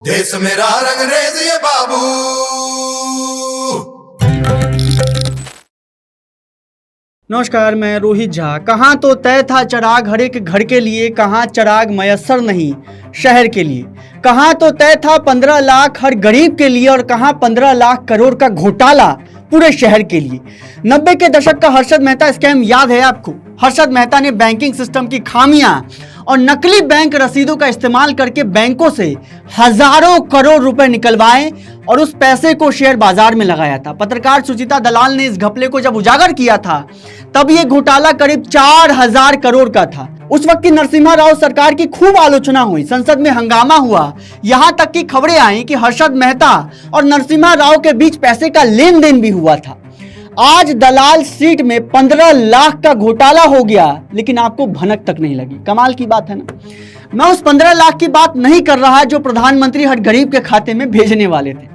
देश मेरा रंगरेज ये बाबू। नमस्कार, मैं रोहित झा। कहाँ तो तय था चिराग हर एक घर के लिए, कहाँ चिराग मयस्सर नहीं शहर के लिए। कहाँ तो तय था 15 लाख हर गरीब के लिए और कहाँ 15 लाख करोड़ का घोटाला पूरे शहर के लिए। 90 के दशक का हर्षद मेहता स्कैम याद है आपको? हर्षद मेहता ने बैंकिंग सिस्टम की खामियां और नकली बैंक रसीदों का इस्तेमाल करके बैंकों से हजारों करोड़ रुपए निकलवाए और उस पैसे को शेयर बाजार में लगाया था। पत्रकार सुचिता दलाल ने इस घपले को जब उजागर किया था तब ये घोटाला करीब 4000 करोड़ का था। उस वक्त की नरसिम्हा राव सरकार की खूब आलोचना हुई, संसद में हंगामा हुआ, यहां तक की खबरें आई कि हर्षद मेहता और नरसिम्हा राव के बीच पैसे का लेन देन भी हुआ था। आज दलाल सीट में 15 लाख का घोटाला हो गया, लेकिन आपको भनक तक नहीं लगी। कमाल की बात है ना। मैं उस 15 लाख की बात नहीं कर रहा जो प्रधानमंत्री हर गरीब के खाते में भेजने वाले थे।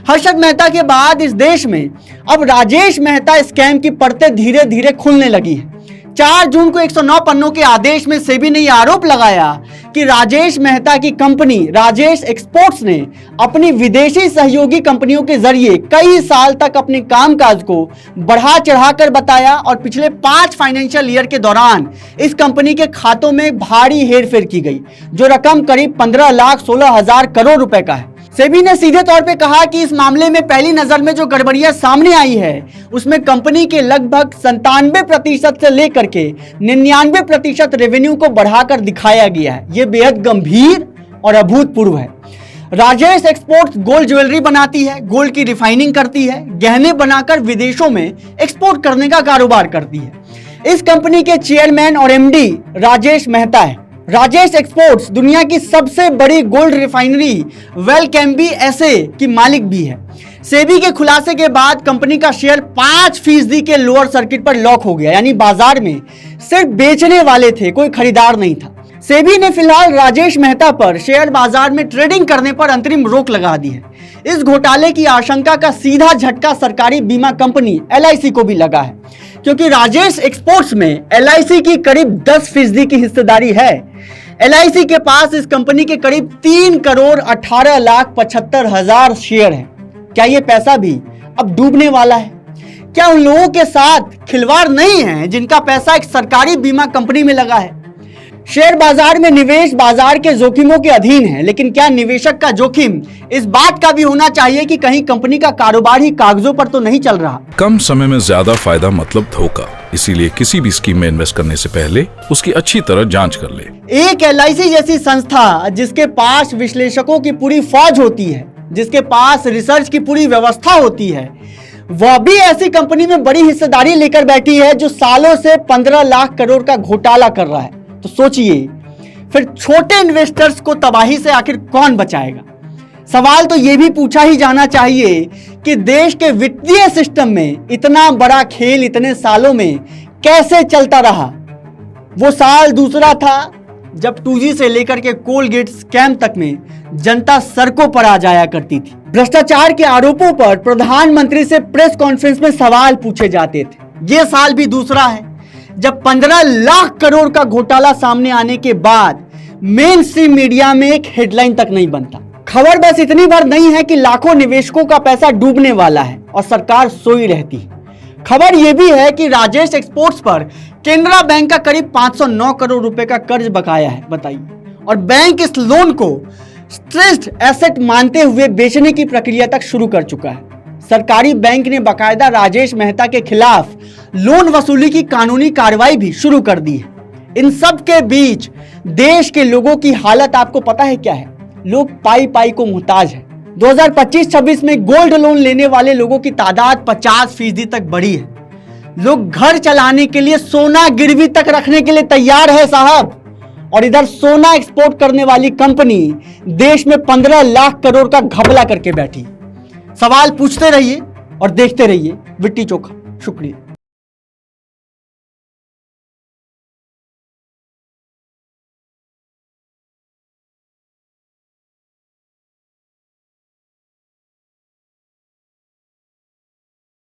हर्षद मेहता के बाद इस देश में अब राजेश मेहता स्कैम की परतें धीरे धीरे खुलने लगी है। 4 जून को 109 पन्नों के आदेश में सेबी ने यह आरोप लगाया कि राजेश मेहता की कंपनी राजेश एक्सपोर्ट्स ने अपनी विदेशी सहयोगी कंपनियों के जरिए कई साल तक अपने कामकाज को बढ़ा चढ़ाकर बताया और पिछले 5 फाइनेंशियल ईयर के दौरान इस कंपनी के खातों में भारी हेरफेर की गई, जो रकम करीब 15,16,000 करोड़ रुपए का है। सेबी ने सीधे तौर पे कहा कि इस मामले में पहली नजर में जो गड़बड़ियां सामने आई है उसमें कंपनी के लगभग 97% से लेकर के 99% रेवेन्यू को बढ़ाकर दिखाया गया है। यह बेहद गंभीर और अभूतपूर्व है। राजेश एक्सपोर्ट्स गोल्ड ज्वेलरी बनाती है, गोल्ड की रिफाइनिंग करती है, गहने बनाकर विदेशों में एक्सपोर्ट करने का कारोबार करती है। इस कंपनी के चेयरमैन और एमडी राजेश मेहता है। राजेश एक्सपोर्ट्स दुनिया की सबसे बड़ी गोल्ड रिफाइनरी वेलकैम्बी एसए की मालिक भी है। सेबी के खुलासे के बाद कंपनी का शेयर 5% के लोअर सर्किट पर लॉक हो गया, यानी बाजार में सिर्फ बेचने वाले थे, कोई खरीदार नहीं था। सेबी ने फिलहाल राजेश मेहता पर शेयर बाजार में ट्रेडिंग करने पर अंतरिम रोक लगा दी है। इस घोटाले की आशंका का सीधा झटका सरकारी बीमा कंपनी LIC को भी लगा है, क्योंकि राजेश एक्सपोर्ट्स में LIC की करीब 10% की हिस्सेदारी है। LIC के पास इस कंपनी के करीब 3,18,75,000 शेयर हैं। क्या ये पैसा भी अब डूबने वाला है? क्या उन लोगों के साथ खिलवाड़ नहीं है जिनका पैसा एक सरकारी बीमा कंपनी में लगा है? शेयर बाजार में निवेश बाजार के जोखिमों के अधीन है, लेकिन क्या निवेशक का जोखिम इस बात का भी होना चाहिए कि कहीं कंपनी का कारोबार ही कागजों पर तो नहीं चल रहा? कम समय में ज्यादा फायदा मतलब धोखा, इसीलिए किसी भी स्कीम में इन्वेस्ट करने से पहले उसकी अच्छी तरह जांच कर ले। एक LIC जैसी संस्था जिसके पास विश्लेषकों की पूरी फौज होती है, जिसके पास रिसर्च की पूरी व्यवस्था होती है, वह भी ऐसी कंपनी में बड़ी हिस्सेदारी लेकर बैठी है जो सालों से 15 लाख करोड़ का घोटाला कर रहा है। तो सोचिए, फिर छोटे इन्वेस्टर्स को तबाही से आखिर कौन बचाएगा? सवाल तो यह भी पूछा ही जाना चाहिए कि देश के वित्तीय सिस्टम में इतना बड़ा खेल इतने सालों में कैसे चलता रहा। वो साल दूसरा था जब 2G से लेकर के कोलगेट स्कैम तक में जनता सड़कों पर आ जाया करती थी। भ्रष्टाचार के आरोपों पर प्रधानमंत्री से प्रेस कॉन्फ्रेंस में सवाल पूछे जाते थे। ये साल भी दूसरा है जब 15 लाख करोड़ का घोटाला सामने आने के बाद मेन स्ट्रीम मीडिया में एक हेडलाइन तक नहीं बनता। खबर बस इतनी भर नहीं है कि लाखों निवेशकों का पैसा डूबने वाला है और सरकार सोई रहती है। खबर यह भी है कि राजेश एक्सपोर्ट्स पर केनरा बैंक का करीब 509 करोड़ रुपए का कर्ज बकाया है, बताइए। और बैंक इस लोन को स्ट्रेस्ड एसेट मानते हुए बेचने की प्रक्रिया तक शुरू कर चुका है। सरकारी बैंक ने बाकायदा राजेश मेहता के खिलाफ लोन वसूली की कानूनी कार्रवाई भी शुरू कर दी है। इन सब के बीच देश के लोगों की हालत आपको पता है क्या है? लोग पाई पाई को मुहताज है। 2025-26 में गोल्ड लोन लेने वाले लोगों की तादाद 50% तक बढ़ी है। लोग घर चलाने के लिए सोना गिरवी तक रखने के लिए तैयार है साहब। और इधर सोना एक्सपोर्ट करने वाली कंपनी देश में 15 लाख करोड़ का घपला करके बैठी। सवाल पूछते रहिए और देखते रहिए विट्टी चोखा। शुक्रिया।